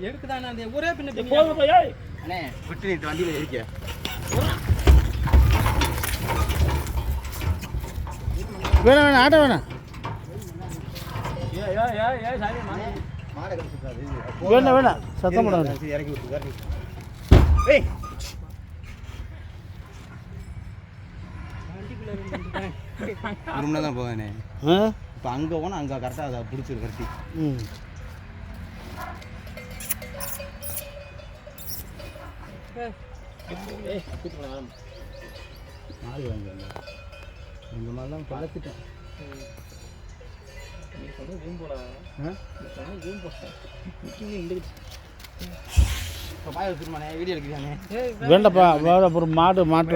எடுக்குதானே அந்த ஒரே பின்ன அண்ணே விட்டு நீட்டு வண்டியில் இருக்க வேணாம் ஆட்ட வேணாம் வேணாம் சத்தம் போட இறக்கி விட்டு ரூம்ல தான் போவேனே இப்போ அங்கே போனால் அங்கே கரெக்டாக அதை பிடிச்சிரு கரெக்டி மாறி வாங்கிடுங்க இந்த மாதிரிலாம் பார்த்துட்டேன் வீடியோ எடுக்கிறானே வேண்டப்பா ஒரு மாடு மாட்டு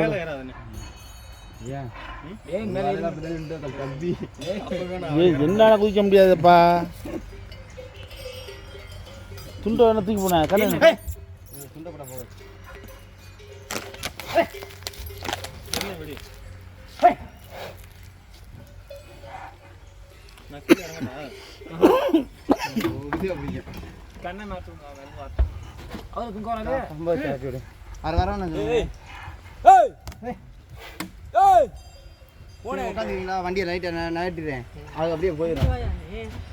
என்ன குதிக்க முடியாதுப்பா துண்டை வேணா தூக்கி போன கல்யாணம் துண்டப்பட போக கண்ணை மாற்றும் உட்காந்துங்களா வண்டியை லைட்டை நகட்டிடுறேன் அது அப்படியே போயிடும்